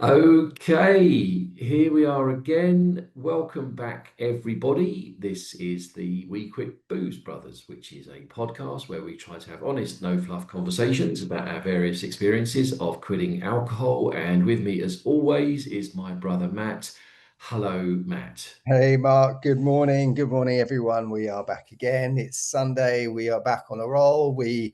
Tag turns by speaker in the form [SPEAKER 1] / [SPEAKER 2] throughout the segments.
[SPEAKER 1] Okay, here we are again. Welcome back, everybody. This is the We Quit Booze Brothers, which is a podcast where we try to have honest, no fluff conversations about our various experiences of quitting alcohol. And with me, as always, is my brother Matt. Hello, Matt.
[SPEAKER 2] Hey Mark, good morning. Good morning, everyone. We are back again. It's Sunday. We are back on a roll. We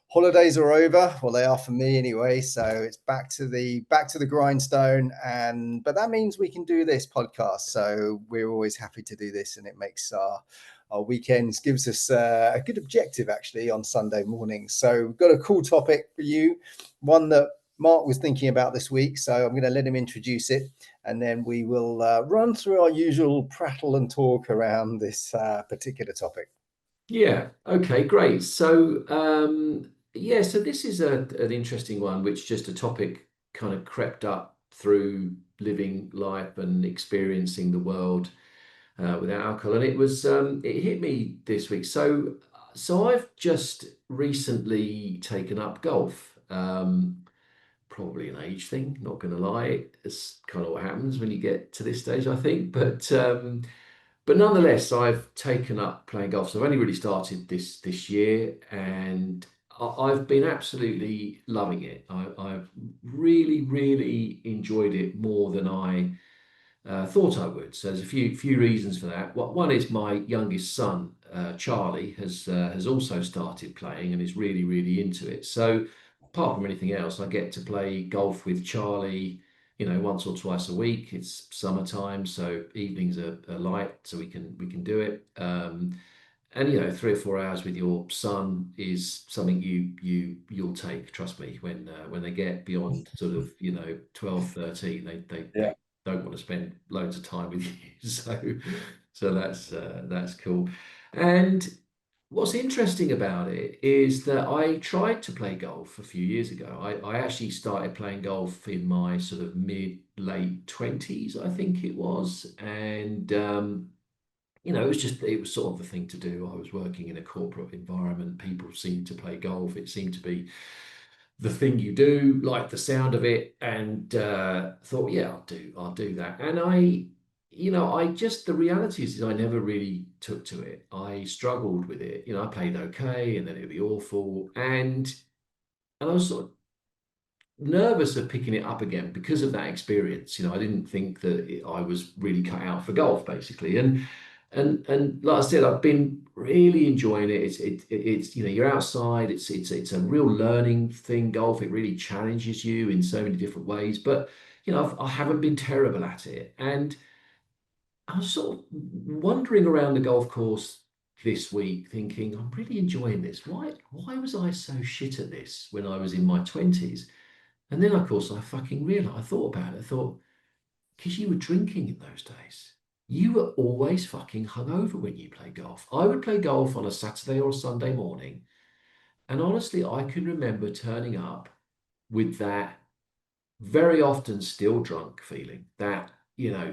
[SPEAKER 2] holidays are over. Well, they are for me anyway. So it's back to the grindstone. And but that means we can do this podcast. So we're always happy to do this, and it makes our weekends gives us a good objective actually on Sunday mornings. So we've got a cool topic for you, one that Mark was thinking about this week. So I'm going to let him introduce it, and then we will run through our usual prattle and talk around this particular topic.
[SPEAKER 1] Yeah, okay, great. So this is an interesting one, which just a topic kind of crept up through living life and experiencing the world without alcohol, and it hit me this week. So I've just recently taken up golf. Probably an age thing, not going to lie. It's kind of what happens when you get to this stage, I think. But nonetheless, I've taken up playing golf. So I've only really started this year, and I've been absolutely loving it. I've really enjoyed it more than I thought I would. So there's a few reasons for that. One is my youngest son, Charlie, has also started playing and is really into it. So apart from anything else, I get to play golf with Charlie, once or twice a week. It's summertime, so evenings are light, so we can do it. And 3 or 4 hours with your son is something you'll take, trust me. When they get beyond sort of 12, 13, they
[SPEAKER 2] Yeah.
[SPEAKER 1] don't want to spend loads of time with you. So that's cool. And what's interesting about it is that I tried to play golf a few years ago. I actually started playing golf in my sort of mid late 20s, I think it was. And it was sort of the thing to do. I was working in a corporate environment. People seemed to play golf. It seemed to be the thing you do, like the sound of it, and thought, yeah, I'll do that. And I just the reality is I never really took to it. I struggled with it. I played okay, and then it'd be awful, and I was sort of nervous of picking it up again because of that experience. I didn't think that I was really cut out for golf, basically. And like I said, I've been really enjoying it. It's you're outside. It's a real learning thing. Golf, it really challenges you in so many different ways. But I haven't been terrible at it, and I was sort of wandering around the golf course this week, thinking I'm really enjoying this. Why was I so shit at this when I was in my 20s? And then, of course, I fucking realized, I thought about it. I thought, because you were drinking in those days. You were always fucking hungover when you play golf. I would play golf on a Saturday or a Sunday morning. And honestly, I can remember turning up with that very often still drunk feeling, that,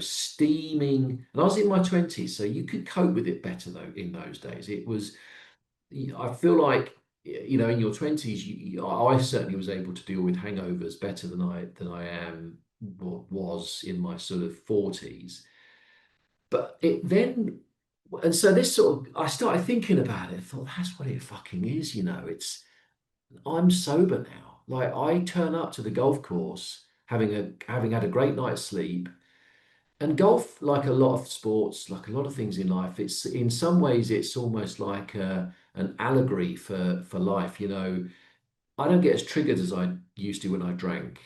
[SPEAKER 1] steaming. And I was in my 20s, so you could cope with it better, though, in those days. I feel like in your 20s, I certainly was able to deal with hangovers better than I am was in my sort of 40s. But it then, and so this sort of, I started thinking about it. I thought that's what it fucking is. I'm sober now. Like I turn up to the golf course having had a great night's sleep. And golf, like a lot of sports, like a lot of things in life, it's in some ways it's almost like an allegory for life. I don't get as triggered as I used to when I drank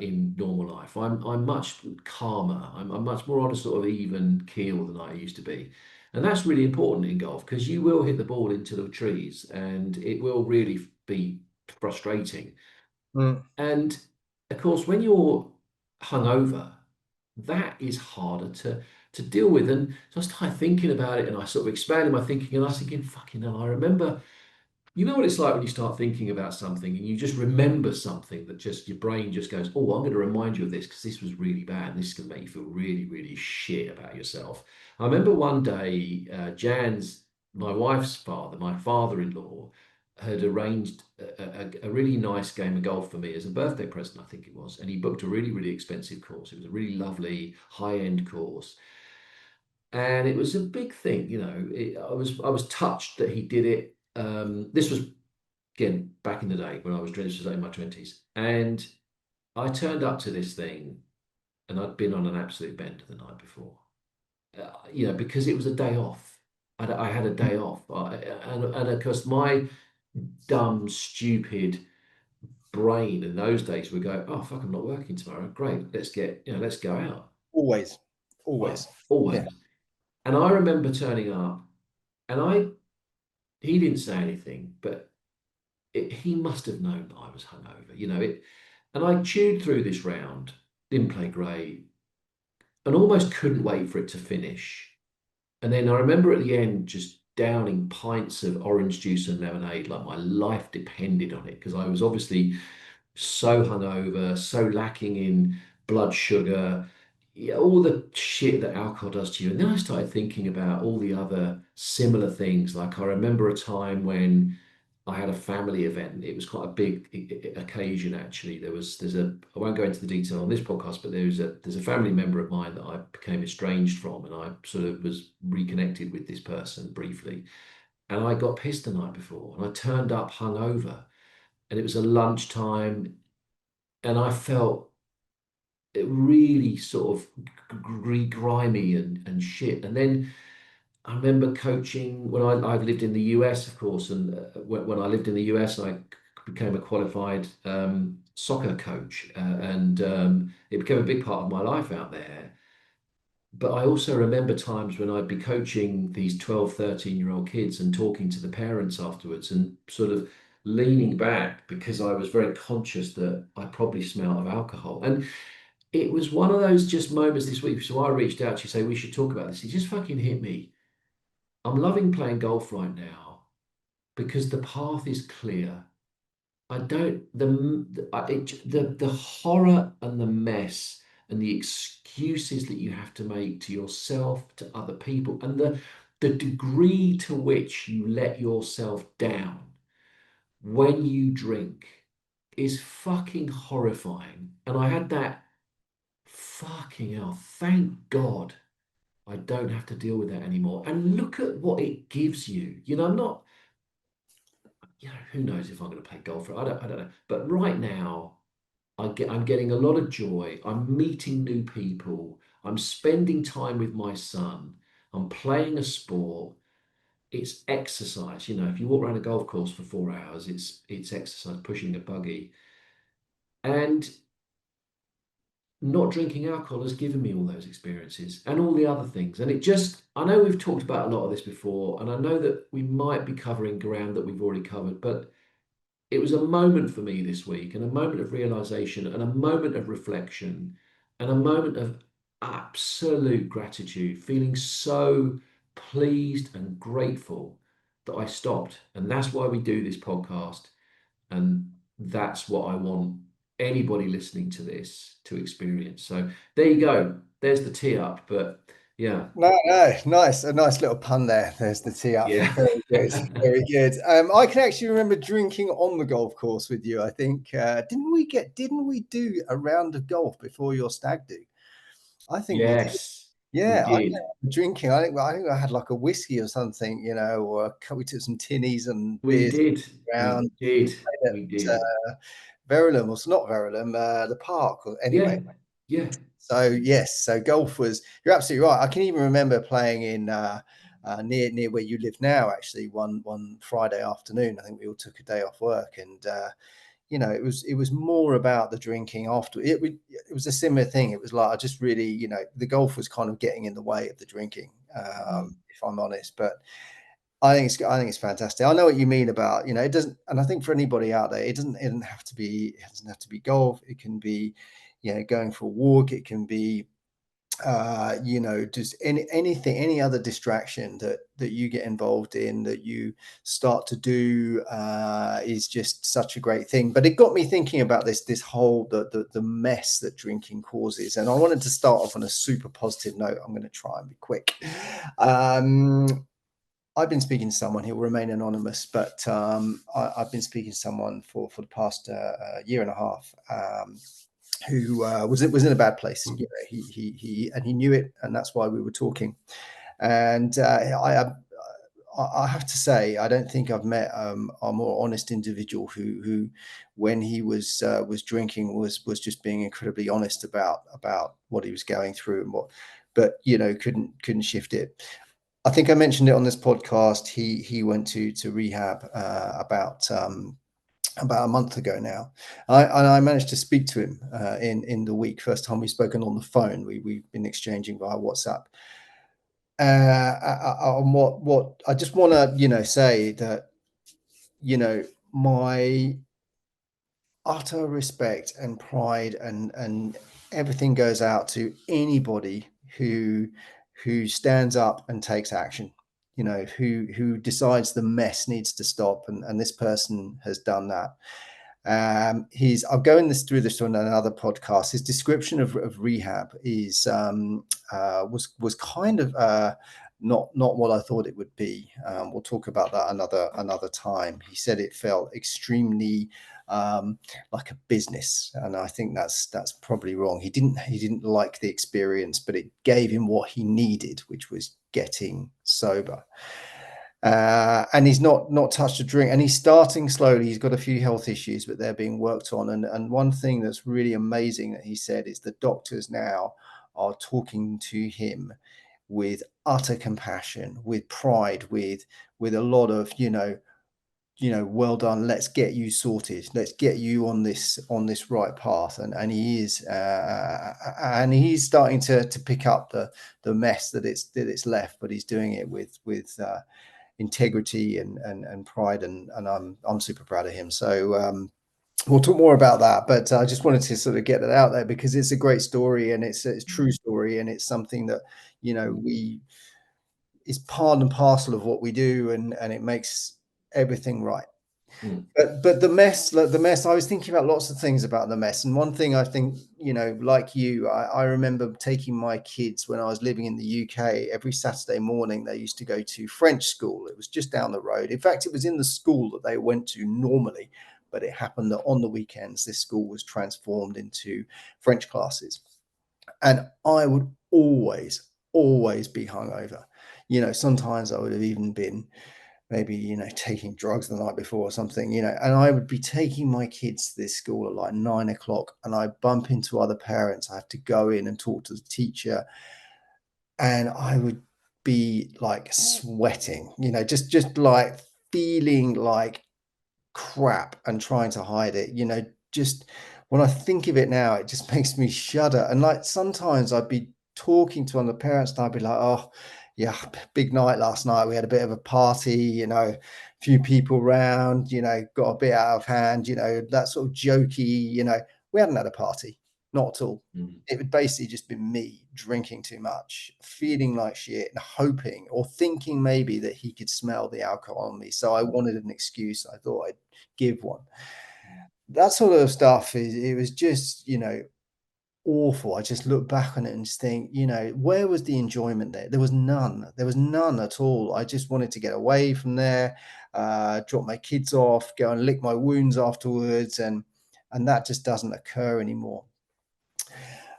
[SPEAKER 1] in normal life. I'm much calmer. I'm much more on a sort of even keel than I used to be, and that's really important in golf because you will hit the ball into the trees, and it will really be frustrating.
[SPEAKER 2] Mm.
[SPEAKER 1] And of course, when you're hungover, that is harder to deal with. And so I started thinking about it, and I sort of expanded my thinking, and I was thinking, fucking hell, I remember. You know what it's like when you start thinking about something and you just remember something that just your brain just goes, oh, I'm going to remind you of this because this was really bad. And this is going to make you feel really shit about yourself. I remember one day, my wife's father, my father-in-law, had arranged a really nice game of golf for me as a birthday present, I think it was. And he booked a really, really expensive course. It was a really lovely high-end course. And it was a big thing, I was touched that he did it. This was again back in the day when I was this was in my 20s. And I turned up to this thing and I'd been on an absolute bender the night before. Because it was a day off. I had a day off. And of course, my dumb, stupid brain in those days would go, oh, fuck, I'm not working tomorrow. Great. Let's go out.
[SPEAKER 2] Always,
[SPEAKER 1] Right.
[SPEAKER 2] always. Yeah.
[SPEAKER 1] Always. And I remember turning up and he didn't say anything, but he must have known that I was hungover, and I chewed through this round, didn't play great, and almost couldn't wait for it to finish. And then I remember at the end just downing pints of orange juice and lemonade like my life depended on it because I was obviously so hungover, so lacking in blood sugar, yeah, all the shit that alcohol does to you. And then I started thinking about all the other similar things. Like I remember a time when I had a family event. It was quite a big occasion, actually. I won't go into the detail on this podcast, but there's a family member of mine that I became estranged from, and I sort of was reconnected with this person briefly. And I got pissed the night before, and I turned up hungover, and it was a lunchtime, and I felt it really sort of grimy and shit. And then I remember coaching when I've lived in the US, of course, and when I lived in the US, I became a qualified soccer coach, and it became a big part of my life out there. But I also remember times when I'd be coaching these 12, 13-year-old kids and talking to the parents afterwards and sort of leaning back because I was very conscious that I probably smelled of alcohol. And it was one of those just moments this week. So I reached out to you, say we should talk about this. It just fucking hit me. I'm loving playing golf right now because the path is clear. I don't the horror and the mess and the excuses that you have to make to yourself, to other people, and the degree to which you let yourself down when you drink is fucking horrifying. And I had that fucking hell, thank God I don't have to deal with that anymore. And look at what it gives you. I'm not, who knows if I'm going to play golf. I don't know. But right now, I'm getting a lot of joy. I'm meeting new people. I'm spending time with my son. I'm playing a sport. It's exercise. If you walk around a golf course for 4 hours, it's exercise, pushing a buggy. And not drinking alcohol has given me all those experiences and all the other things. And I know we've talked about a lot of this before, and I know that we might be covering ground that we've already covered, but it was a moment for me this week, and a moment of realization, and a moment of reflection, and a moment of absolute gratitude, feeling so pleased and grateful that I stopped. And that's why we do this podcast. And that's what I want anybody listening to this to experience. So there you go. There's the tee up. But yeah,
[SPEAKER 2] No, nice. A nice little pun there. There's the tee up.
[SPEAKER 1] yeah.
[SPEAKER 2] Very good. Very good. I can actually remember drinking on the golf course with you. I think didn't we do a round of golf before your stag do? I think we did.
[SPEAKER 1] Yes, we
[SPEAKER 2] Yeah, I
[SPEAKER 1] did.
[SPEAKER 2] drinking. I think I had like a whiskey or something, or we took some tinnies and
[SPEAKER 1] We
[SPEAKER 2] beers
[SPEAKER 1] did. We
[SPEAKER 2] around
[SPEAKER 1] did.
[SPEAKER 2] at
[SPEAKER 1] We did.
[SPEAKER 2] Verulam, or it's not Verulam, the park. Or anyway,
[SPEAKER 1] Yeah. Yeah.
[SPEAKER 2] so yes, so golf was. You're absolutely right. I can even remember playing in near where you live now. Actually, one Friday afternoon, I think we all took a day off work, and it was more about the drinking after. It was a similar thing. It was like I just really, the golf was kind of getting in the way of the drinking, if I'm honest. But I think it's fantastic. I know what you mean about, it doesn't, and I think for anybody out there, it doesn't have to be golf. It can be, going for a walk. It can be, just any other distraction that you get involved in, that you start to do, is just such a great thing. But it got me thinking about this whole the mess that drinking causes, and I wanted to start off on a super positive note. I'm going to try and be quick. I've been speaking to someone, he'll remain anonymous, but I've been speaking to someone for the past year and a half, who was in a bad place. You know, he knew it, and that's why we were talking. And I have to say, I don't think I've met a more honest individual who, when he was drinking, was just being incredibly honest about what he was going through and what, but you know, couldn't shift it. I think I mentioned it on this podcast. He went to rehab about a month ago now. I managed to speak to him in the week. First time we've spoken on the phone. We've been exchanging via WhatsApp. On what I just want to say that my utter respect and pride and everything goes out to anybody who stands up and takes action, who decides the mess needs to stop, and this person has done that. I'll go in this through this on another podcast. His description of rehab is was kind of not what I thought it would be. We'll talk about that another time. He said it felt extremely like a business, and I think that's probably wrong. He didn't like the experience, but it gave him what he needed, which was getting sober. And he's not touched a drink, and he's starting slowly. He's got a few health issues, but they're being worked on. And one thing that's really amazing that he said is the doctors now are talking to him with utter compassion, with pride, with a lot of well done, let's get you sorted, let's get you on this right path. And he is, and he's starting to pick up the mess that it's left, but he's doing it with integrity and pride, and I'm super proud of him. So we'll talk more about that, but I just wanted to sort of get it out there because it's a great story, and it's a true story, and it's something that we is part and parcel of what we do, and it makes everything right.
[SPEAKER 1] Mm.
[SPEAKER 2] But the mess, I was thinking about lots of things about the mess. And one thing I think, like you, I remember taking my kids when I was living in the UK. Every Saturday morning, they used to go to French school. It was just down the road. In fact, it was in the school that they went to normally, but it happened that on the weekends, this school was transformed into French classes. And I would always be hungover. Sometimes I would have even been maybe taking drugs the night before or something, and I would be taking my kids to this school at like 9 o'clock, and I bump into other parents. I have to go in and talk to the teacher, and I would be like sweating, just like feeling like crap and trying to hide it. Just when I think of it now, it just makes me shudder. And like sometimes I'd be talking to one of the parents and I'd be like, oh yeah, big night last night. We had a bit of a party, a few people around, got a bit out of hand, that sort of jokey, we hadn't had a party, not at all.
[SPEAKER 1] Mm.
[SPEAKER 2] It would basically just be me drinking too much, feeling like shit, and hoping or thinking maybe that he could smell the alcohol on me. So I wanted an excuse. I thought I'd give one. That sort of stuff it was just, awful. I just look back on it and just think, where was the enjoyment there? There was none. There was none at all. I just wanted to get away from there, drop my kids off, go and lick my wounds afterwards, and that just doesn't occur anymore.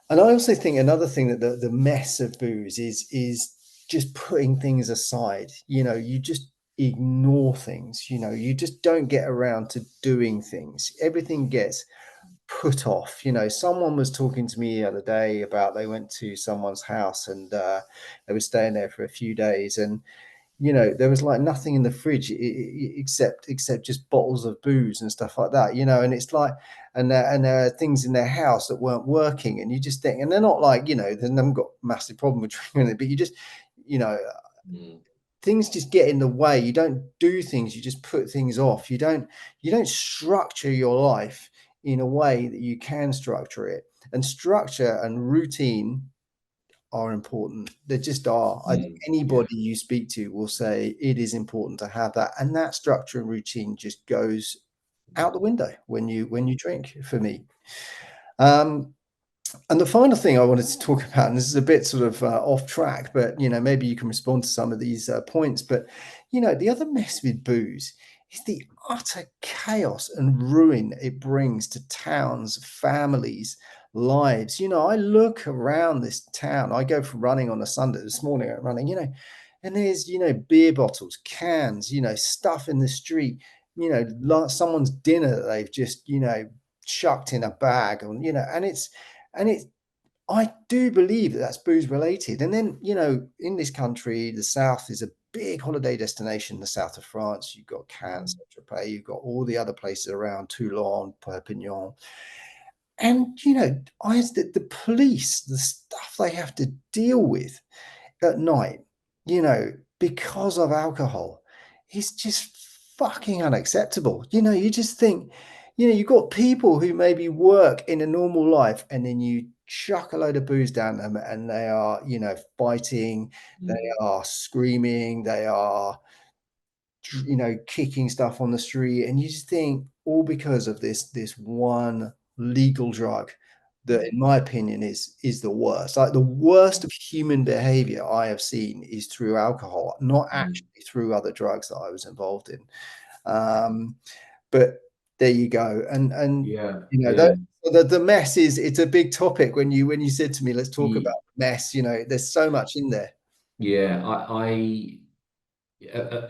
[SPEAKER 2] And I also think another thing that the mess of booze is just putting things aside. You just ignore things. You just don't get around to doing things. Everything gets put off. Someone was talking to me the other day about they went to someone's house, and they were staying there for a few days, and there was like nothing in the fridge except just bottles of booze and stuff like that, and it's like, and there are things in their house that weren't working, and you just think, and they're not like, they haven't got massive problem with drinking it, but you just,
[SPEAKER 1] Mm.
[SPEAKER 2] things just get in the way. You don't do things, you just put things off. You don't structure your life in a way that you can structure it. And structure and routine are important. They just are. I think
[SPEAKER 1] Yeah.
[SPEAKER 2] anybody you speak to will say it is important to have that. And that structure and routine just goes out the window when you drink, for me. And the final thing I wanted to talk about, and this is a bit sort of off track, but maybe you can respond to some of these points. But the other mess with booze is the utter chaos and ruin it brings to towns, families, lives. I look around this town. I go for running on a Sunday. This morning I'm running, and there's, beer bottles, cans, stuff in the street, like someone's dinner that they've just, chucked in a bag, and it's I do believe that that's booze related. And then, in this country, the South is a big holiday destination, the south of France. You've got Cannes, Saint-Tropez, you've got all the other places around Toulon, Perpignan. And, the police, the stuff they have to deal with at night, because of alcohol, is just fucking unacceptable. You just think, you've got people who maybe work in a normal life and then you chuck a load of booze down them and they are, fighting, they
[SPEAKER 1] Mm,
[SPEAKER 2] are screaming, they are, kicking stuff on the street. And you just think all because of this one legal drug that,
[SPEAKER 1] mm,
[SPEAKER 2] in my opinion, is the worst. Like, the worst of human behavior I have seen is through alcohol, not
[SPEAKER 1] mm.
[SPEAKER 2] actually through other drugs that I was involved in. Um, but there you go. And
[SPEAKER 1] Yeah,
[SPEAKER 2] that
[SPEAKER 1] yeah,
[SPEAKER 2] the mess is, it's a big topic. When you said to me, let's talk about
[SPEAKER 1] Ye-
[SPEAKER 2] mess, there's so much in there.
[SPEAKER 1] yeah.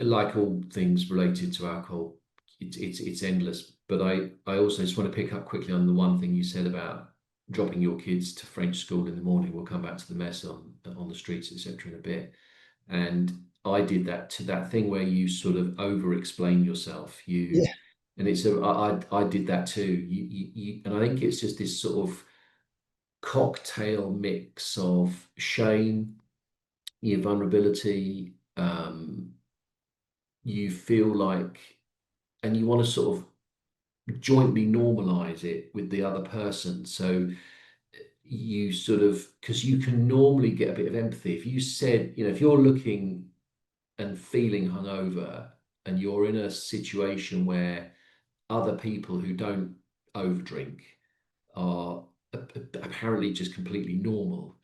[SPEAKER 1] Like all things related to alcohol, it's endless. But I also just want to pick up quickly on the one thing you said about dropping your kids to French school in the morning. We'll come back to the mess on the streets, etc., in a bit. And I did that to that thing where you sort of over explain yourself.
[SPEAKER 2] Yeah.
[SPEAKER 1] And I did that too. And I think it's just this sort of cocktail mix of shame, your vulnerability, you feel like, and you want to sort of jointly normalize it with the other person. So you sort of, because you can normally get a bit of empathy. If you said, if you're looking and feeling hungover and you're in a situation where other people who don't overdrink are apparently just completely normal,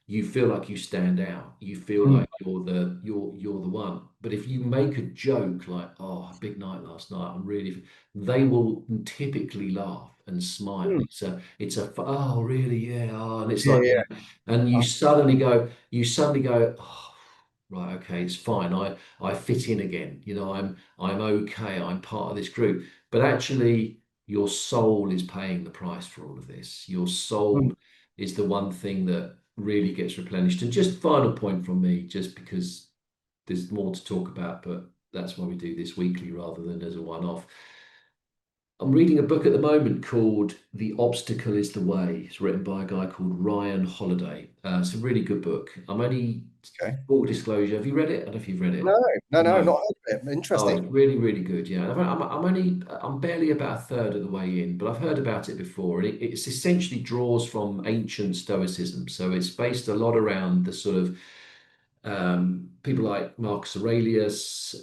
[SPEAKER 1] you feel like you stand out. You feel
[SPEAKER 2] Mm,
[SPEAKER 1] like you're the one. But if you make a joke like, "Oh, a big night last night. I'm really," they will typically laugh and smile.
[SPEAKER 2] mm.
[SPEAKER 1] Oh, really? Yeah. Oh, and it's
[SPEAKER 2] Yeah,
[SPEAKER 1] like,
[SPEAKER 2] yeah.
[SPEAKER 1] and you suddenly go, oh, right, okay, it's fine. I fit in again. I'm okay. I'm part of this group. But actually, your soul is paying the price for all of this. Your
[SPEAKER 2] Mm.
[SPEAKER 1] soul is the one thing that really gets replenished. And just final point from me, just because there's more to talk about, but that's why we do this weekly rather than as a one-off. I'm reading a book at the moment called The Obstacle is the Way. It's written by a guy called Ryan Holiday. It's a really good book. I'm only,
[SPEAKER 2] Okay.
[SPEAKER 1] full disclosure, have you read it? I don't know if you've read
[SPEAKER 2] No,
[SPEAKER 1] it.
[SPEAKER 2] no, no,
[SPEAKER 1] No.
[SPEAKER 2] not heard of it.
[SPEAKER 1] Oh,
[SPEAKER 2] Interesting.
[SPEAKER 1] it's really, really good. Yeah, I'm barely about a third of the way in, but I've heard about it before. And it's essentially draws from ancient Stoicism. So it's based a lot around the sort of people like Marcus Aurelius,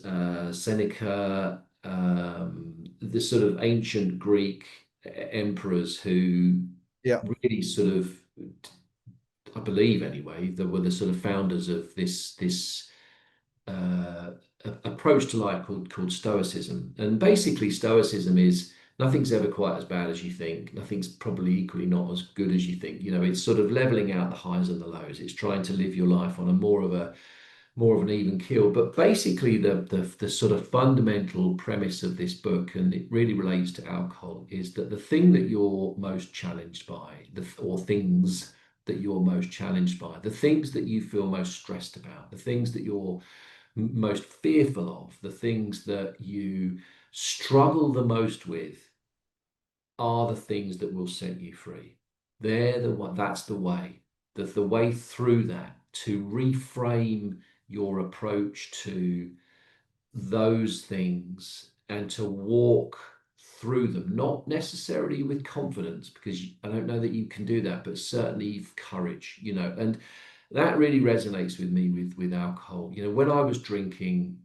[SPEAKER 1] Seneca, the sort of ancient Greek emperors who
[SPEAKER 2] Yeah.
[SPEAKER 1] really sort of, I believe anyway, that were the sort of founders of this uh, approach to life called Stoicism. And basically, Stoicism is nothing's ever quite as bad as you think. Nothing's probably equally not as good as you think. It's sort of leveling out the highs and the lows. It's trying to live your life on a more of an even keel. But basically, the sort of fundamental premise of this book, and it really relates to alcohol, is that the thing that you're most challenged by, or things that you're most challenged by, the things that you feel most stressed about, the things that you're most fearful of, the things that you struggle the most with, are the things that will set you free. They're the one, that's the way. The way through that, to reframe your approach to those things and to walk through them, not necessarily with confidence, because I don't know that you can do that, but certainly courage, and that really resonates with me with alcohol. When I was drinking,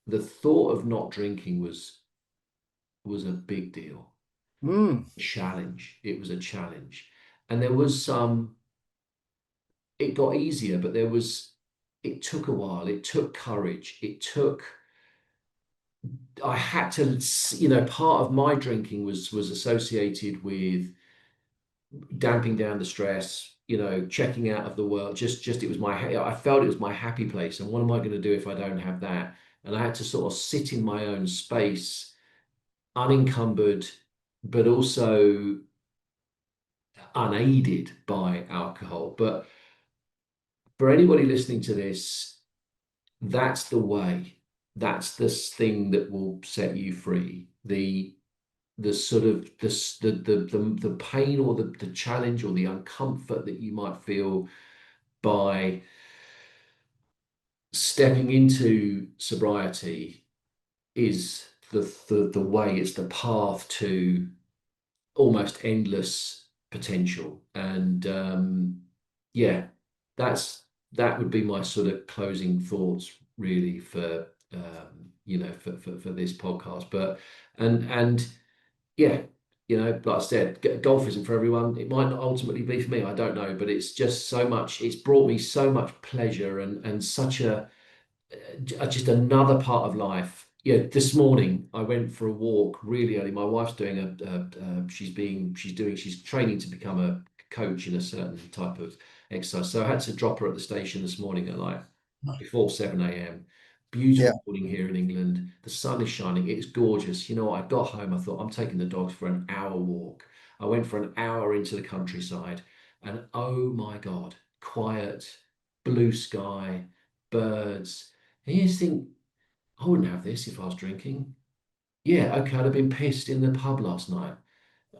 [SPEAKER 1] the thought of not drinking was a big deal.
[SPEAKER 2] Mm.
[SPEAKER 1] Challenge. It was a challenge. And there was some, it got easier, but it took a while. It took courage. It took I had to, you know, part of my drinking was associated with damping down the stress, you know, checking out of the world. Just it was I felt it was my happy place. And what am I going to do if I don't have that? And I had to sort of sit in my own space, unencumbered, but also unaided by alcohol. But for anybody listening to this, that's the way. That's this thing that will set you free. The sort of the pain or the challenge or the uncomfort that you might feel by stepping into sobriety is the way, it's the path to almost endless potential. And yeah, that would be my sort of closing thoughts really for for this podcast. But and yeah, you know, like I said, golf isn't for everyone. It might not ultimately be for me. I don't know, but it's just so much. It's brought me so much pleasure and such a just another part of life. Yeah, this morning I went for a walk really early. My wife's doing she's training to become a coach in a certain type of exercise. So I had to drop her at the station this morning at like before 7 a.m.
[SPEAKER 2] Yeah,
[SPEAKER 1] Beautiful morning here in England. The sun is shining. It's gorgeous. You know what? I got home. I thought I'm taking the dogs for an hour walk. I went for an hour into the countryside, and oh my God, quiet, blue sky, birds. And you just think, I wouldn't have this if I was drinking. Yeah, okay, I'd have been pissed in the pub last night.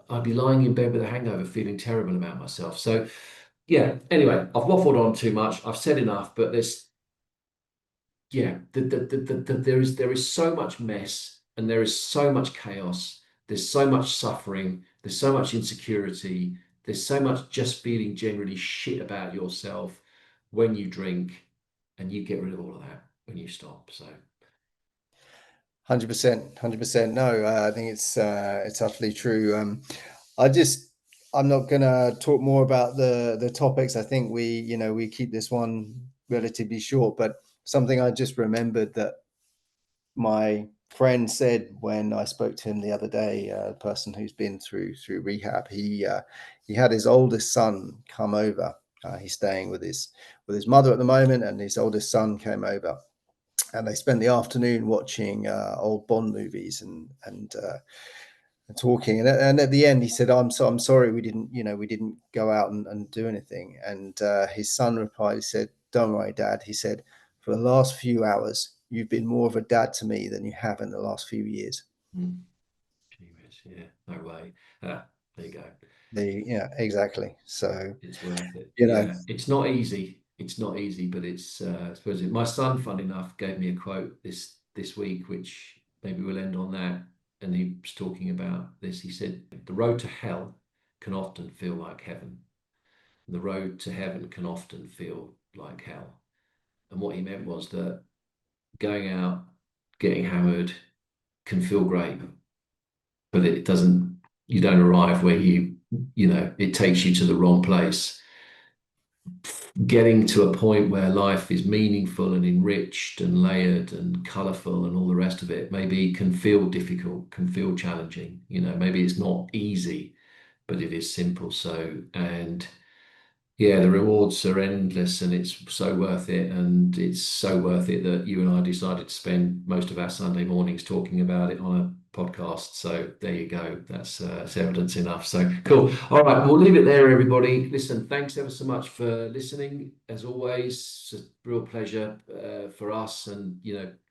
[SPEAKER 1] I'd be lying in bed with a hangover, feeling terrible about myself. So, yeah, anyway, I've waffled on too much. I've said enough, but there is so much mess and there is so much chaos. There's so much suffering. There's so much insecurity. There's so much just feeling generally shit about yourself when you drink, and you get rid of all of that when you stop. So.
[SPEAKER 2] 100%, 100%. No, I think it's utterly true. I just I'm not gonna talk more about the topics. I think we keep this one relatively short, but something I just remembered that my friend said when I spoke to him the other day, a person who's been through rehab, he had his oldest son come over. He's staying with his mother at the moment, and his oldest son came over, and they spent the afternoon watching old Bond movies and talking. And at the end, he said, I'm sorry we didn't go out and do anything." And his son replied, he said, "Don't worry, Dad." He said, "For the last few hours, you've been more of a dad to me than you have in the last few years."
[SPEAKER 1] Mm. Gee, yeah, no way. There you go.
[SPEAKER 2] Yeah, exactly. So,
[SPEAKER 1] It's worth it.
[SPEAKER 2] you know,
[SPEAKER 1] Yeah, it's not easy. It's not easy, but I suppose my son, fun enough, gave me a quote this week, which maybe we'll end on that. And he was talking about this. He said, "The road to hell can often feel like heaven. And the road to heaven can often feel like hell." And what he meant was that going out, getting hammered can feel great, but it doesn't. You don't arrive where it takes you to the wrong place. Getting to a point where life is meaningful and enriched and layered and colorful and all the rest of it maybe can feel difficult, can feel challenging. Maybe it's not easy, but it is simple. So, and yeah, the rewards are endless and it's so worth it. And it's so worth it that you and I decided to spend most of our Sunday mornings talking about it on a podcast. So there you go. That's evidence enough. So cool. All right, we'll leave it there, everybody. Listen, thanks ever so much for listening. As always, it's a real pleasure for us. And,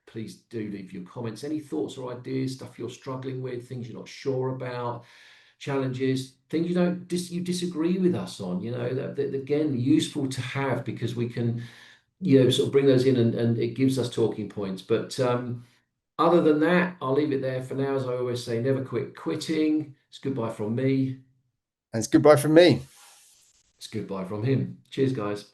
[SPEAKER 1] please do leave your comments. Any thoughts or ideas, stuff you're struggling with, things you're not sure about, challenges, things you disagree with us on, that again, useful to have because we can, sort of bring those in and it gives us talking points. But other than that, I'll leave it there for now. As I always say, never quit quitting. It's goodbye from me.
[SPEAKER 2] and it's goodbye from me.
[SPEAKER 1] It's goodbye from him. Cheers, guys.